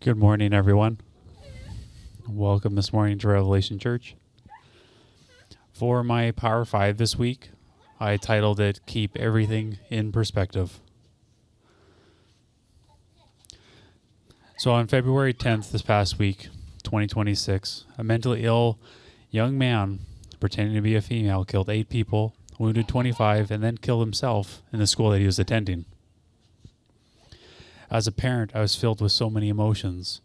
Good morning, everyone. Welcome this morning to Revelation Church. For my Power 5 this week, I titled it, Keep Everything in Perspective. So on February 10th this past week, 2026, a mentally ill young man pretending to be a female killed 8 people, wounded 25, and then killed himself in the school that he was attending. As a parent, I was filled with so many emotions: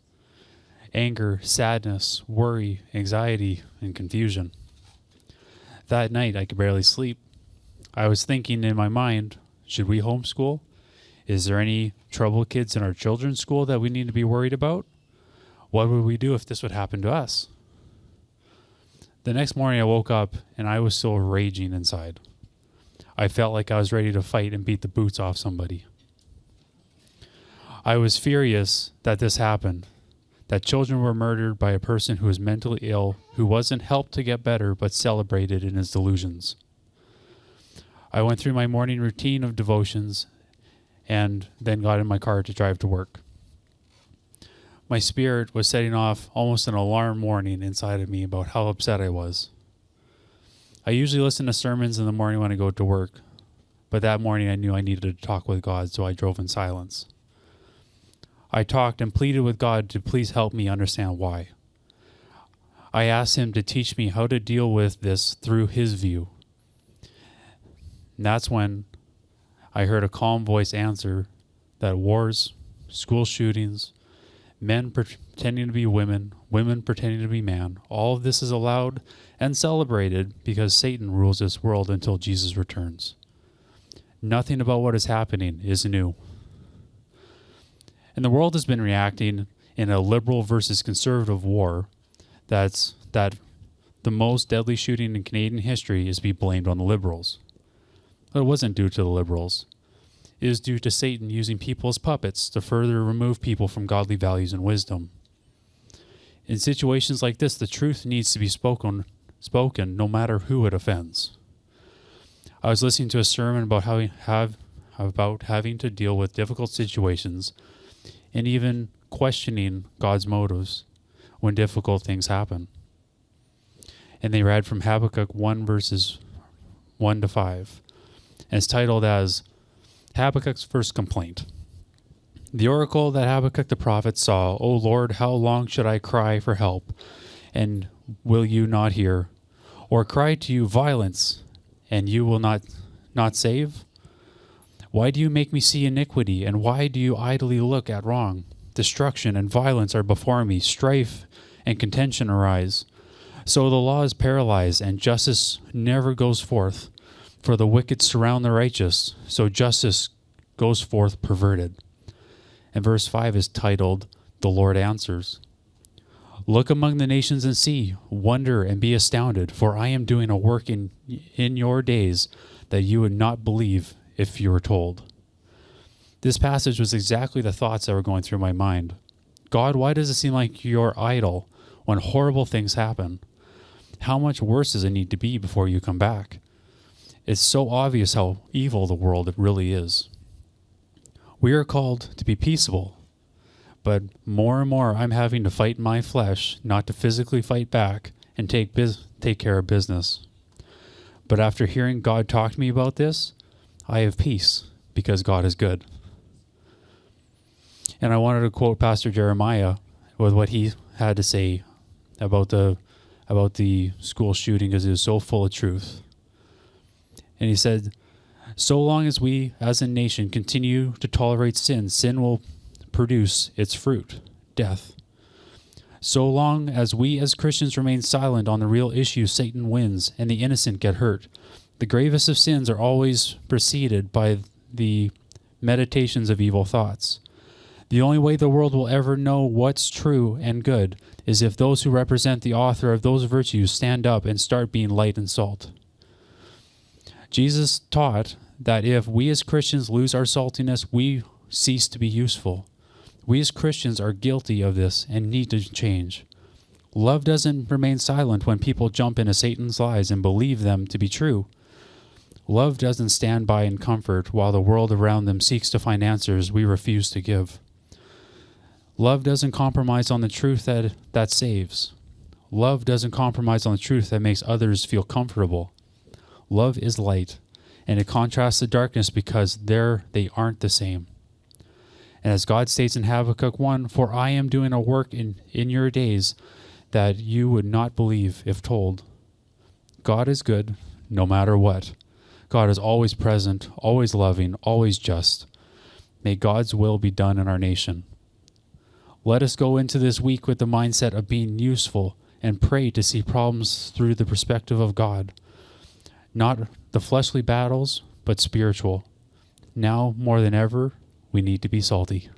anger, sadness, worry, anxiety, and confusion. That night, I could barely sleep. I was thinking in my mind, should we homeschool? Is there any troubled kids in our children's school that we need to be worried about? What would we do if this would happen to us? The next morning, I woke up and I was still raging inside. I felt like I was ready to fight and beat the boots off somebody. I was furious that this happened, that children were murdered by a person who was mentally ill, who wasn't helped to get better, but celebrated in his delusions. I went through my morning routine of devotions and then got in my car to drive to work. My spirit was setting off almost an alarm warning inside of me about how upset I was. I usually listen to sermons in the morning when I go to work, but that morning I knew I needed to talk with God, so I drove in silence. I talked and pleaded with God to please help me understand why. I asked him to teach me how to deal with this through his view. And that's when I heard a calm voice answer that wars, school shootings, men pretending to be women, women pretending to be man, all of this is allowed and celebrated because Satan rules this world until Jesus returns. Nothing about what is happening is new. And the world has been reacting in a liberal versus conservative war that the most deadly shooting in Canadian history is to be blamed on the Liberals. But it wasn't due to the Liberals. It is due to Satan using people as puppets to further remove people from godly values and wisdom. In situations like this, the truth needs to be spoken no matter who it offends. I was listening to a sermon about having to deal with difficult situations and even questioning God's motives when difficult things happen. And they read from Habakkuk 1 verses 1 to 5. And it's titled as Habakkuk's First Complaint. The oracle that Habakkuk the prophet saw, O Lord, how long should I cry for help, and will you not hear? Or cry to you violence, and you will not save? Why do you make me see iniquity, and why do you idly look at wrong? Destruction and violence are before me, strife and contention arise. So the law is paralyzed, and justice never goes forth. For the wicked surround the righteous, so justice goes forth perverted. And verse 5 is titled, The Lord Answers. Look among the nations and see, wonder and be astounded, for I am doing a work in your days that you would not believe if you were told. This passage was exactly the thoughts that were going through my mind. God, why does it seem like you're idle when horrible things happen? How much worse does it need to be before you come back? It's so obvious how evil the world really is. We are called to be peaceable, but more and more I'm having to fight in my flesh, not to physically fight back and take care of business. But after hearing God talk to me about this, I have peace because God is good. And I wanted to quote Pastor Jeremiah with what he had to say about the school shooting, because it was so full of truth. And he said, so long as we as a nation continue to tolerate sin will produce its fruit, death. So long as we as Christians remain silent on the real issue, Satan wins and the innocent get hurt. The gravest of sins are always preceded by the meditations of evil thoughts. The only way the world will ever know what's true and good is if those who represent the author of those virtues stand up and start being light and salt. Jesus taught that if we as Christians lose our saltiness, we cease to be useful. We as Christians are guilty of this and need to change. Love doesn't remain silent when people jump into Satan's lies and believe them to be true. Love doesn't stand by in comfort while the world around them seeks to find answers we refuse to give. Love doesn't compromise on the truth that saves. Love doesn't compromise on the truth that makes others feel comfortable. Love is light, and it contrasts the darkness because they aren't the same. And as God states in Habakkuk 1, "For I am doing a work in your days that you would not believe if told." God is good no matter what. God is always present, always loving, always just. May God's will be done in our nation. Let us go into this week with the mindset of being useful and pray to see problems through the perspective of God. Not the fleshly battles, but spiritual. Now, more than ever, we need to be salty.